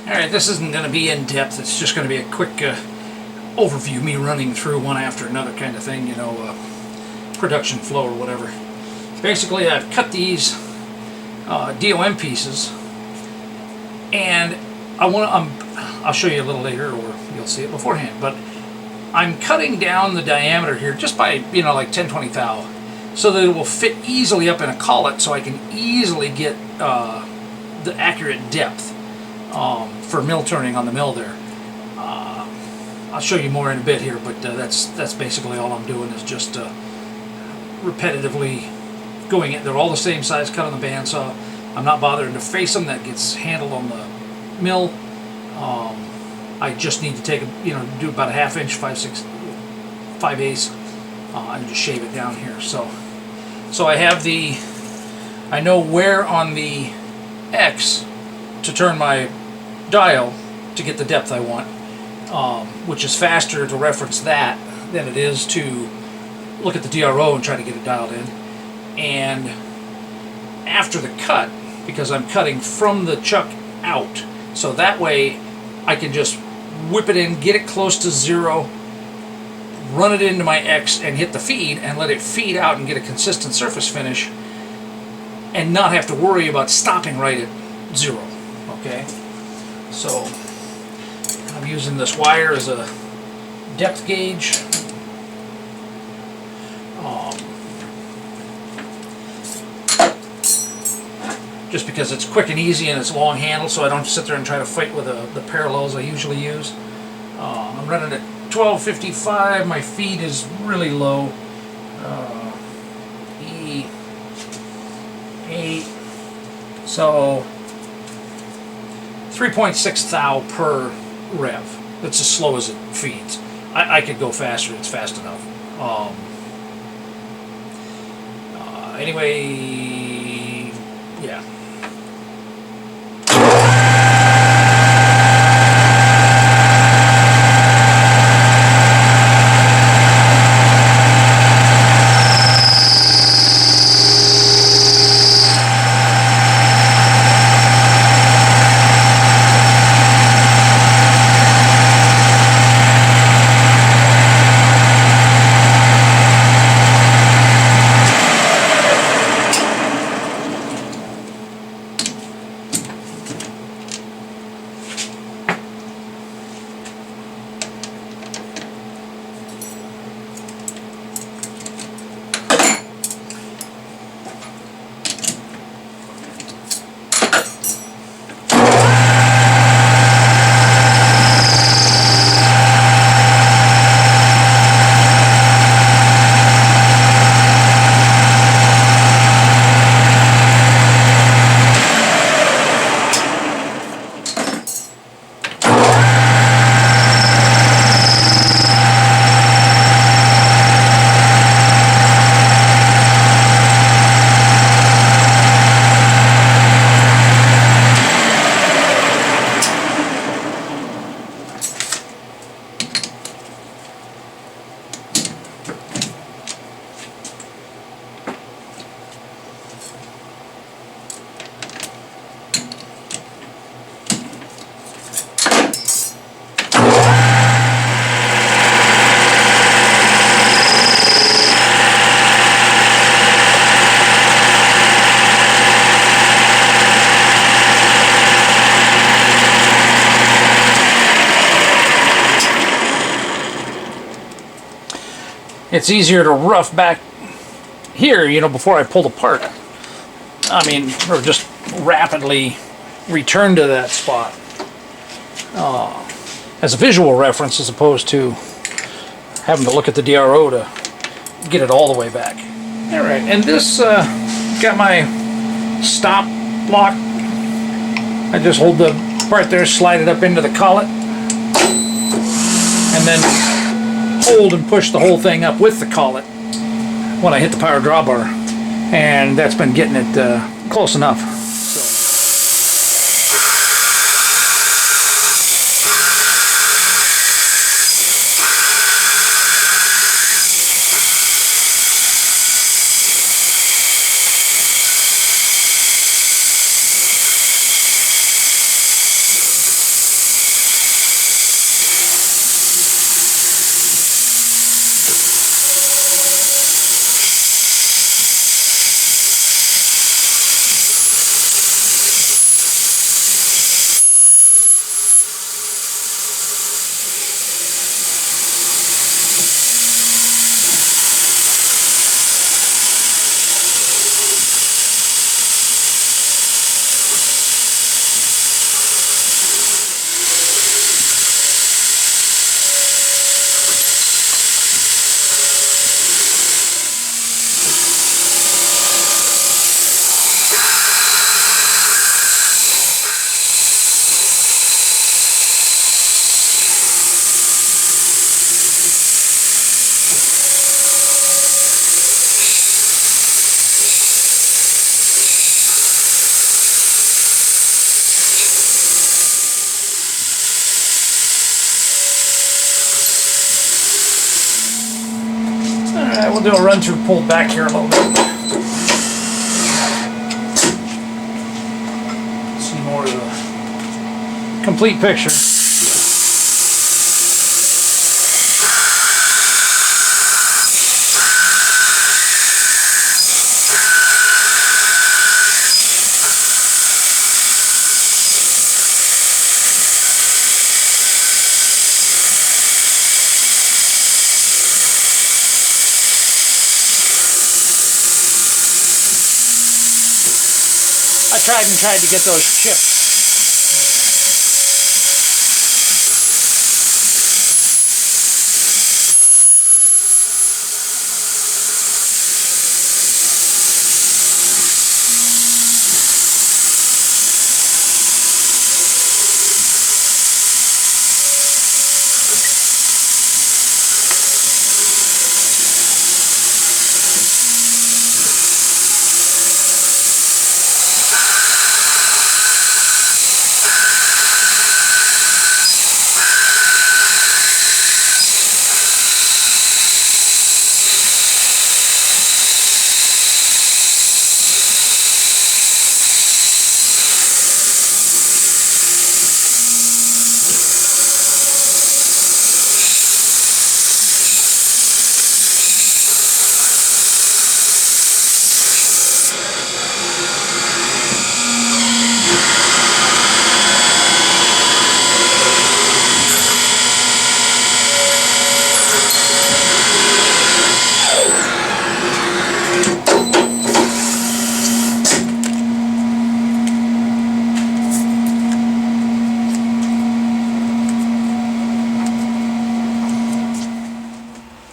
Alright, this isn't going to be in depth, it's just going to be a quick overview, me running through one after another kind of thing, you know, production flow or whatever. Basically, I've cut these DOM pieces, and I'll show you a little later, or you'll see it beforehand, but I'm cutting down the diameter here just by, you know, like 10-20 thou, so that it will fit easily up in a collet, so I can easily get the accurate depth for mill turning on the mill there. I'll show you more in a bit here, but that's basically all I'm doing, is just repetitively going in. They're all the same size, cut on the bandsaw. I'm not bothering to face them. That gets handled on the mill. I just need to take do about a 1/2 inch, 5/8, and just shave it down here. So I know where on the X to turn my dial to get the depth I want, which is faster to reference that than it is to look at the DRO and try to get it dialed in. And after the cut, because I'm cutting from the chuck out, so that way I can just whip it in, get it close to 0, run it into my X and hit the feed and let it feed out and get a consistent surface finish, and not have to worry about stopping right at 0. Okay, so I'm using this wire as a depth gauge. Just because it's quick and easy and it's long handle, so I don't sit there and try to fight with the parallels I usually use. I'm running at 1255. My feed is really low. E8. So 3.6 thou per rev. That's as slow as it feeds. I could go faster. It's fast enough. Anyway, yeah. It's easier to rough back here, you know, before I pull apart. I mean, or just rapidly return to that spot as a visual reference, as opposed to having to look at the DRO to get it all the way back. All right, and this got my stop lock. I just hold the part there, slide it up into the collet, and then hold and push the whole thing up with the collet when I hit the power drawbar, and that's been getting it close enough. we'll do a run through pulled back here a little bit. See more of the complete picture. I tried to get those chips.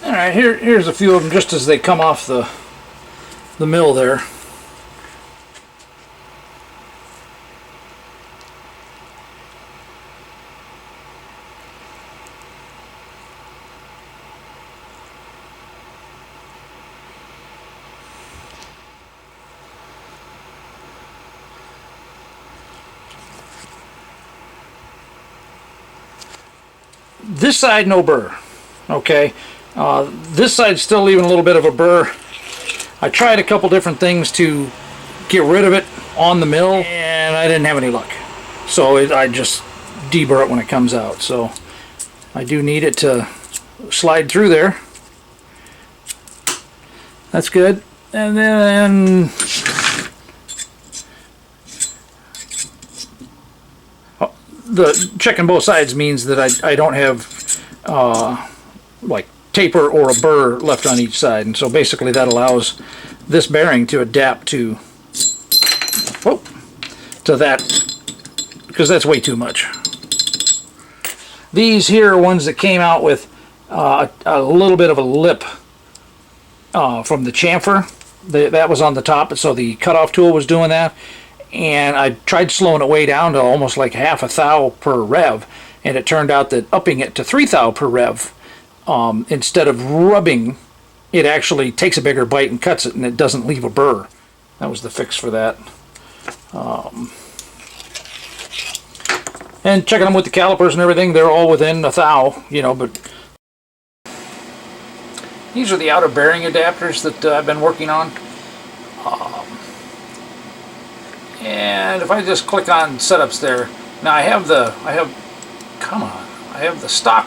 Alright, here's a few of them just as they come off the mill there. This side, no burr. Okay. This side's still leaving a little bit of a burr. I tried a couple different things to get rid of it on the mill, and I didn't have any luck. So I just deburr it when it comes out. So I do need it to slide through there. That's good. And then the checking both sides means that I don't have like taper or a burr left on each side, and so basically that allows this bearing to adapt to that, because that's way too much. These here are ones that came out with a little bit of a lip from the chamfer. That was on the top, so the cutoff tool was doing that, and I tried slowing it way down to almost like half a thou per rev, and it turned out that upping it to 3 thou per rev, instead of rubbing, it actually takes a bigger bite and cuts it, and it doesn't leave a burr. That was the fix for that. And checking them with the calipers and everything, they're all within a thou, you know, but these are the outer bearing adapters that I've been working on. And if I just click on setups there, now I have the stock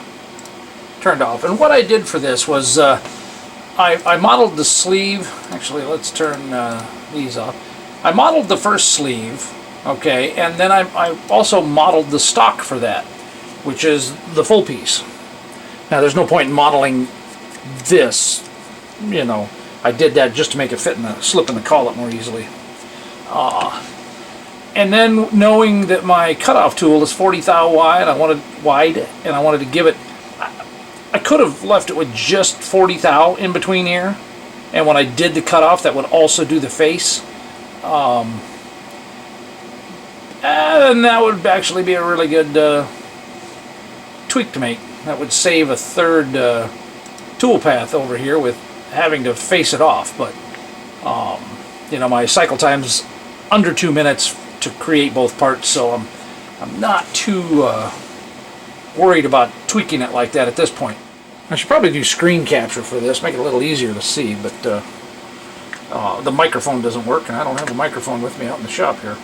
turned off, and what I did for this was I modeled the sleeve. Actually, let's turn these off. I modeled the first sleeve, okay, and then I also modeled the stock for that, which is the full piece. Now there's no point in modeling this, you know. I did that just to make it fit in the slip in the collet more easily. And then knowing that my cutoff tool is 40 thou wide, I wanted to give it, I could have left it with just 40 thou in between here, and when I did the cutoff, that would also do the face. And that would actually be a really good tweak to make. That would save a third tool path over here with having to face it off. But you know, my cycle time's under 2 minutes to create both parts, so I'm not too worried about tweaking it like that at this point. I should probably do screen capture for this, make it a little easier to see, but the microphone doesn't work, and I don't have a microphone with me out in the shop here.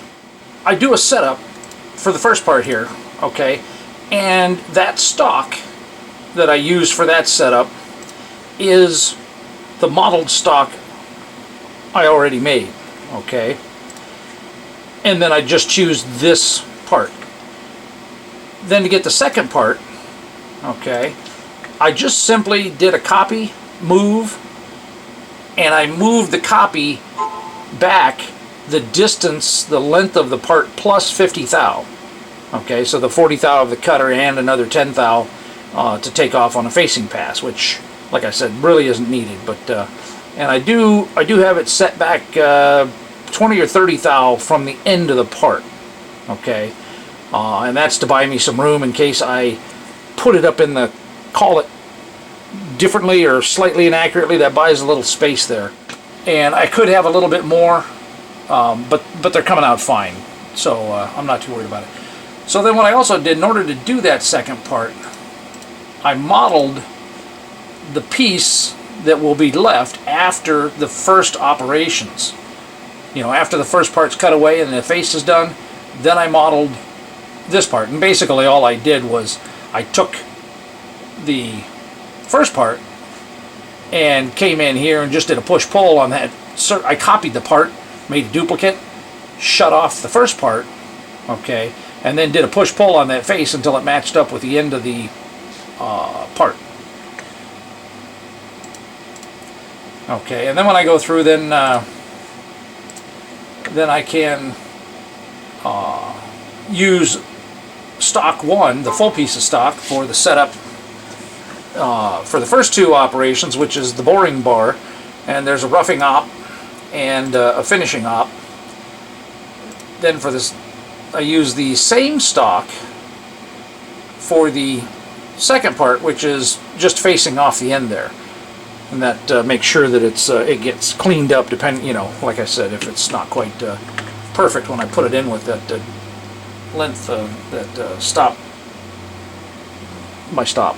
I do a setup for the first part here, okay, and that stock that I use for that setup is the modeled stock I already made, okay, and then I just choose this part. Then to get the second part, okay, I just simply did a copy, move, and I moved the copy back the distance, the length of the part plus 50 thou. Okay, so the 40 thou of the cutter and another 10 thou to take off on a facing pass, which, like I said, really isn't needed. But and I do have it set back 20 or 30 thou from the end of the part. Okay, and that's to buy me some room in case I put it up in the, call it differently or slightly inaccurately. That buys a little space there, and I could have a little bit more, but they're coming out fine, so I'm not too worried about it. So then what I also did, in order to do that second part, I modeled the piece that will be left after the first operations. You know, after the first part's cut away and the face is done, then I modeled this part. And basically all I did was I took the first part and came in here and just did a push-pull on that. I copied the part, made a duplicate, shut off the first part, okay, and then did a push-pull on that face until it matched up with the end of the part. Okay, and then when I go through, then I can use stock 1, the full piece of stock, for the setup for the first two operations, which is the boring bar, and there's a roughing op and a finishing op. Then for this, I use the same stock for the second part, which is just facing off the end there, and that makes sure that it gets cleaned up. You know, like I said, if it's not quite perfect when I put it in with that length, that stop, my stop.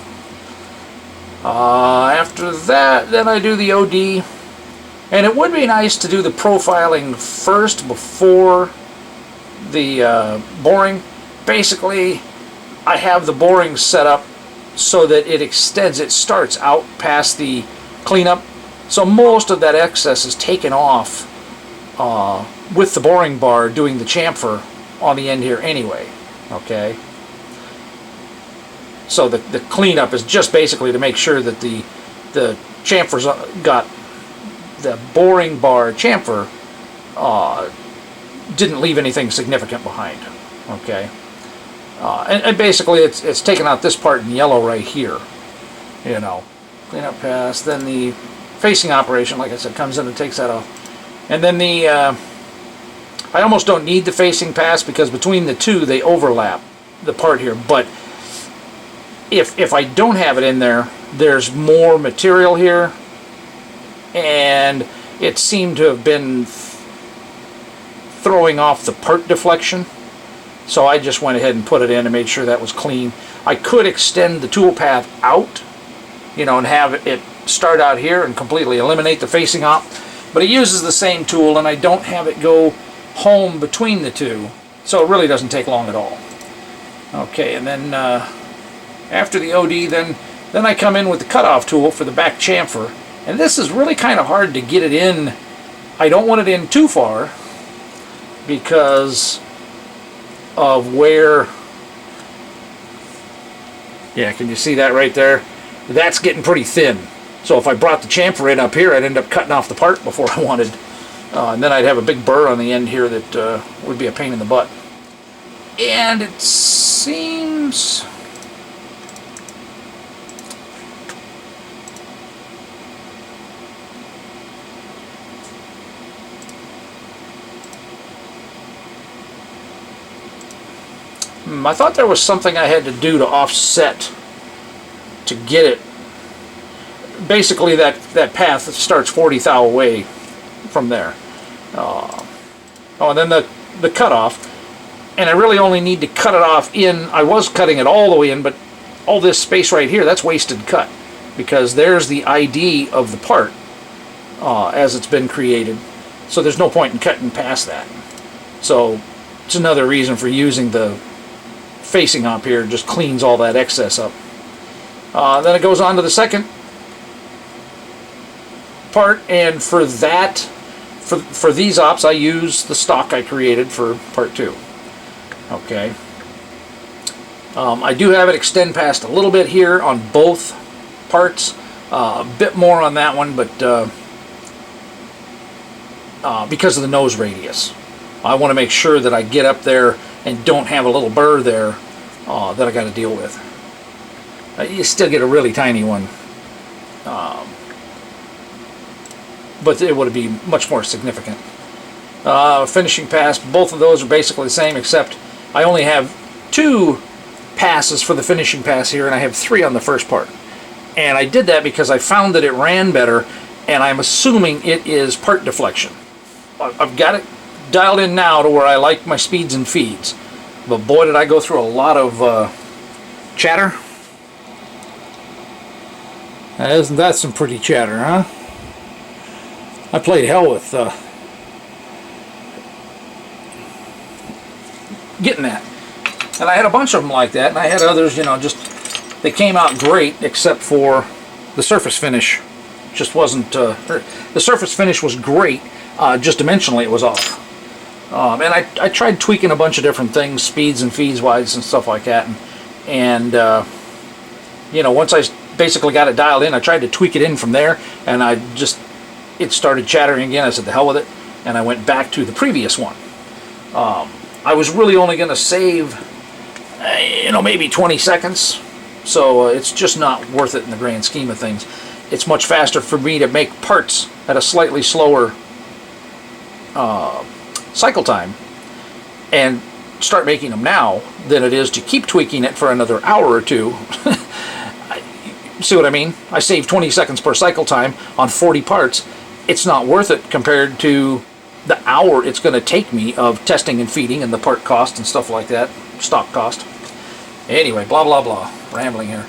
After that, then I do the OD, and it would be nice to do the profiling first before the boring. Basically, I have the boring set up so that it extends, it starts out past the cleanup, so most of that excess is taken off with the boring bar doing the chamfer on the end here anyway, okay? So the cleanup is just basically to make sure that the chamfer's got the boring bar chamfer didn't leave anything significant behind, okay? And basically it's taking out this part in yellow right here, you know. Cleanup pass, then the facing operation, like I said, comes in and takes that off. And then the, I almost don't need the facing pass because between the two they overlap the part here, but if I don't have it in there, there's more material here, and it seemed to have been throwing off the part deflection, so I just went ahead and put it in and made sure that was clean. I could extend the tool path out, you know, and have it start out here and completely eliminate the facing op, but it uses the same tool, and I don't have it go home between the two, so it really doesn't take long at all. Okay, and then after the OD, then I come in with the cutoff tool for the back chamfer, and this is really kind of hard to get it in. I don't want it in too far because of where, yeah, can you see that right there? That's getting pretty thin. So if I brought the chamfer in up here, I'd end up cutting off the part before I wanted, and then I'd have a big burr on the end here that would be a pain in the butt. And it seems, I thought there was something I had to do to offset to get it. Basically that path starts 40 thou away from there. Oh, and then the cutoff. And I really only need to cut it off in, I was cutting it all the way in, but all this space right here, that's wasted cut. because there's the ID of the part as it's been created. So there's no point in cutting past that. So it's another reason for using the facing up here. It just cleans all that excess up. Then it goes on to the second part, and for that, for these ops, I use the stock I created for part 2. Okay. I do have it extend past a little bit here on both parts. A bit more on that one, but because of the nose radius. I want to make sure that I get up there and don't have a little burr there that I got to deal with. You still get a really tiny one, but it would be much more significant. Finishing pass, both of those are basically the same, except I only have 2 passes for the finishing pass here, and I have 3 on the first part. And I did that because I found that it ran better, and I'm assuming it is part deflection. I've got it dialed in now to where I like my speeds and feeds, but boy did I go through a lot of chatter. Isn't that some pretty chatter, huh? I played hell with getting that. And I had a bunch of them like that, and I had others, you know, just, they came out great, except for the surface finish. Just wasn't, the surface finish was great, just dimensionally it was off. And I tried tweaking a bunch of different things, speeds and feeds wise and stuff like that, and you know, once I basically got it dialed in, I tried to tweak it in from there, and it started chattering again. I said, the hell with it, and I went back to the previous one. I was really only going to save, you know, maybe 20 seconds, so it's just not worth it in the grand scheme of things. It's much faster for me to make parts at a slightly slower cycle time and start making them now than it is to keep tweaking it for another hour or 2. See what I mean? I save 20 seconds per cycle time on 40 parts. It's not worth it compared to the hour it's going to take me of testing and feeding and the part cost and stuff like that, stock cost. Anyway, blah blah blah, rambling here.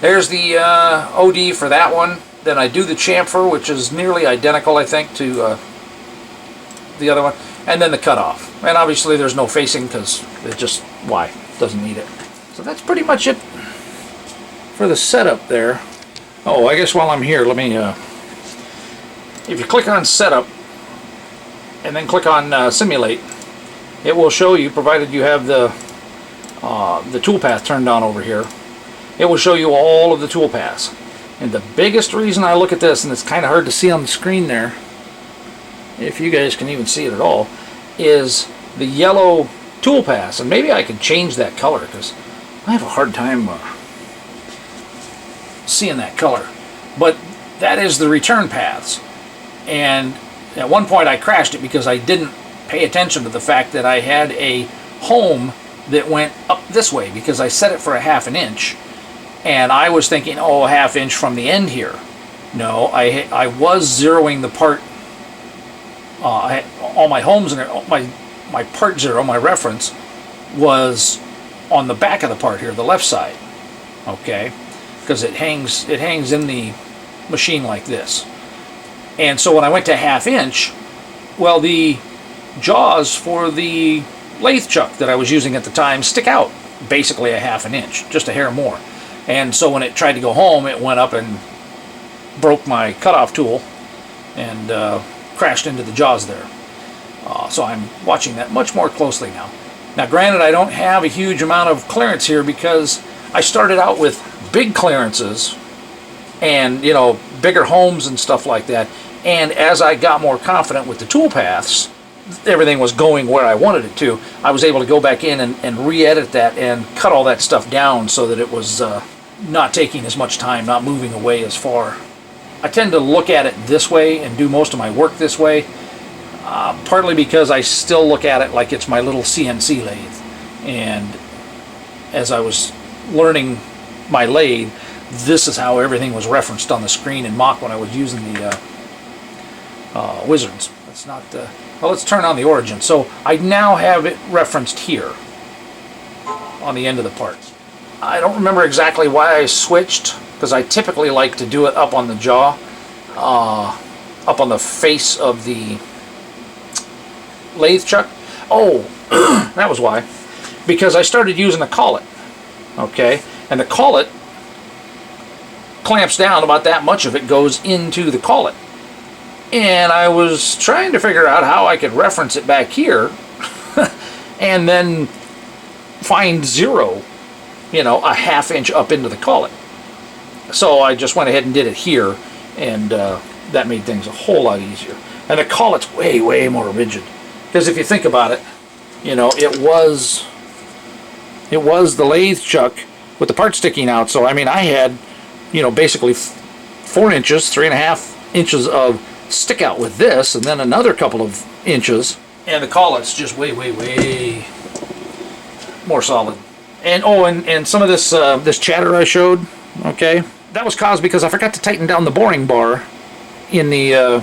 There's the OD for that one. Then I do the chamfer, which is nearly identical, I think, to the other one, and then the cutoff. And obviously there's no facing because it just, why? Doesn't need it. So that's pretty much it for the setup there. Oh, I guess while I'm here, let me, if you click on setup and then click on simulate, it will show you, provided you have the toolpath turned on over here, it will show you all of the toolpaths. And the biggest reason I look at this, and it's kind of hard to see on the screen there, if you guys can even see it at all, is the yellow toolpaths. And maybe I can change that color because I have a hard time seeing that color. But that is the return paths. And at one point I crashed it because I didn't pay attention to the fact that I had a home that went up this way, because I set it for a 1/2 inch. And I was thinking, oh, a 1/2 inch from the end here. No, I was zeroing the part. All my homes and my part zero, my reference, was on the back of the part here, the left side. Okay, because it hangs in the machine like this. And so when I went to 1/2 inch, well, the jaws for the lathe chuck that I was using at the time stick out basically a 1/2 inch, just a hair more. And so when it tried to go home, it went up and broke my cutoff tool and crashed into the jaws there. So I'm watching that much more closely now. Now granted, I don't have a huge amount of clearance here because I started out with big clearances and, you know, bigger homes and stuff like that. And as I got more confident with the tool paths, everything was going where I wanted it to. I was able to go back in and re-edit that and cut all that stuff down so that it was not taking as much time, not moving away as far. I tend to look at it this way and do most of my work this way, partly because I still look at it like it's my little CNC lathe. And as I was learning my lathe, this is how everything was referenced on the screen in Mach when I was using the Wizards. Let's not. Well, let's turn on the origin. So I now have it referenced here on the end of the part. I don't remember exactly why I switched, because I typically like to do it up on the jaw, up on the face of the lathe chuck. Oh, that was why. Because I started using the collet, okay? And the collet clamps down, about that much of it goes into the collet. And I was trying to figure out how I could reference it back here and then find zero, you know, a ½ inch up into the collet. So I just went ahead and did it here, and that made things a whole lot easier. And the collet's way, way more rigid. Because if you think about it, you know, it was the lathe chuck with the part sticking out. So I mean, I had, you know, basically 4 inches, 3.5 inches of stick out with this, and then another couple of inches, and the collet's just way, way, way more solid. And oh, and some of this this chatter I showed, okay, that was caused because I forgot to tighten down the boring bar in the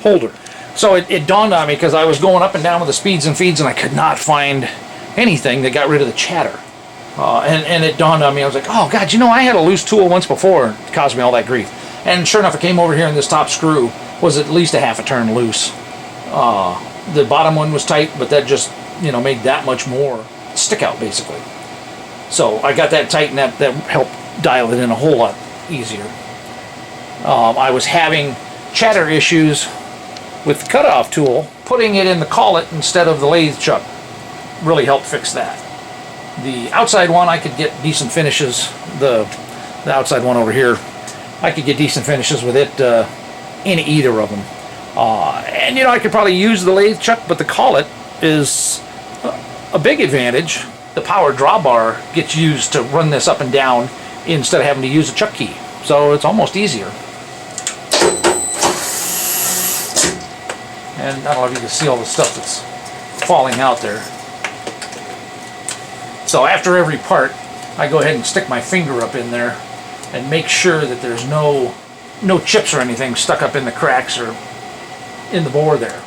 holder. So it dawned on me, because I was going up and down with the speeds and feeds, and I could not find anything that got rid of the chatter. And it dawned on me, I was like, oh God, you know, I had a loose tool once before, and it caused me all that grief. And sure enough, it came over here, and this top screw was at least a ½ a turn loose. The bottom one was tight, but that just, you know, made that much more stick out, basically. So I got that tight, and that helped dial it in a whole lot easier. I was having chatter issues with the cutoff tool. Putting it in the collet instead of the lathe chuck really helped fix that. The outside one, I could get decent finishes. The outside one over here, I could get decent finishes with it in either of them. And you know, I could probably use the lathe chuck, but the collet is a big advantage. The power drawbar gets used to run this up and down instead of having to use a chuck key. So it's almost easier. And I don't know if you can see all the stuff that's falling out there. So after every part, I go ahead and stick my finger up in there and make sure that there's no chips or anything stuck up in the cracks or in the bore there.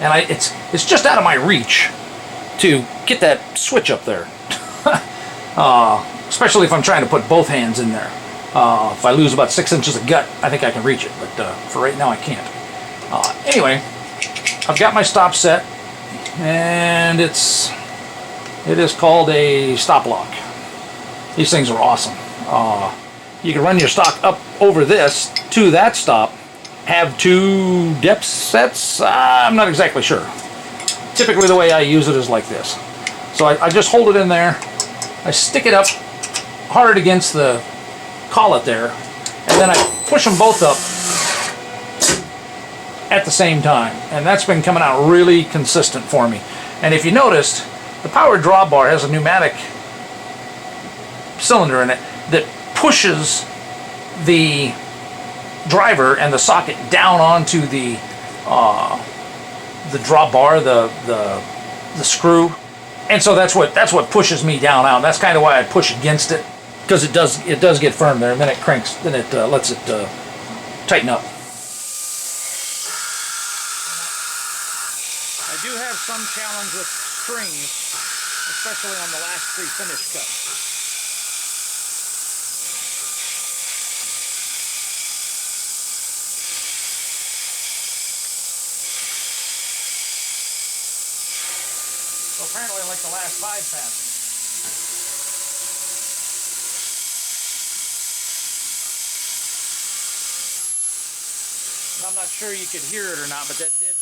And it's just out of my reach to get that switch up there. Especially if I'm trying to put both hands in there. If I lose about 6 inches of gut, I think I can reach it, but for right now I can't. Anyway, I've got my stop set, and it is called a stop lock. These things are awesome. You can run your stock up over this to that stop, have 2 depth sets. I'm not exactly sure. Typically the way I use it is like this. So I just hold it in there, I stick it up hard against the collet there, and then I push them both up at the same time, and that's been coming out really consistent for me. And if you noticed, the power drawbar has a pneumatic cylinder in it that pushes the driver and the socket down onto the drawbar, the screw, and so that's what pushes me down out. And that's kind of why I push against it, because it does get firm there, and then it cranks, then it lets it tighten up. I do have some challenge with strings, especially on the last 3 finish cuts. So apparently I like the last 5 passings. I'm not sure you could hear it or not, but that did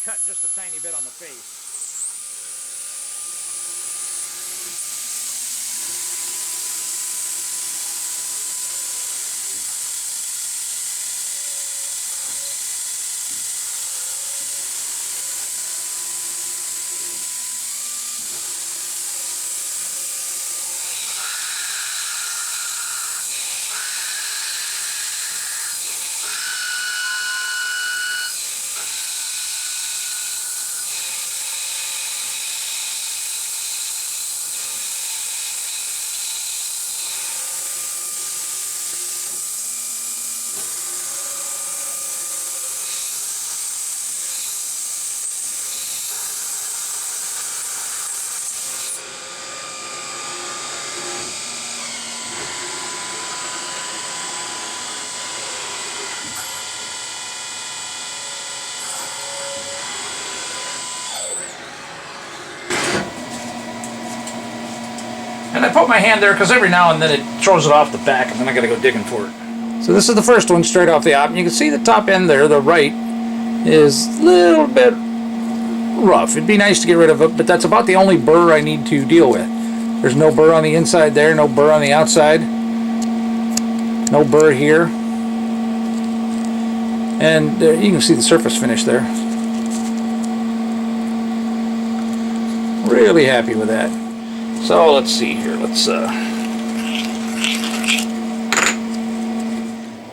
cut just a tiny bit on the face. put my hand there because every now and then it throws it off the back, and then I got to go digging for it. So this is the first one straight off the op, and you can see the top end there, the right, is a little bit rough. It'd be nice to get rid of it, but that's about the only burr I need to deal with. There's no burr on the inside there, no burr on the outside, no burr here, and you can see the surface finish there. Really happy with that. So let's see here. Let's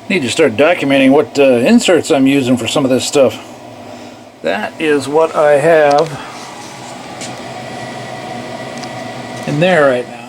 need to start documenting what inserts I'm using for some of this stuff. That is what I have in there right now.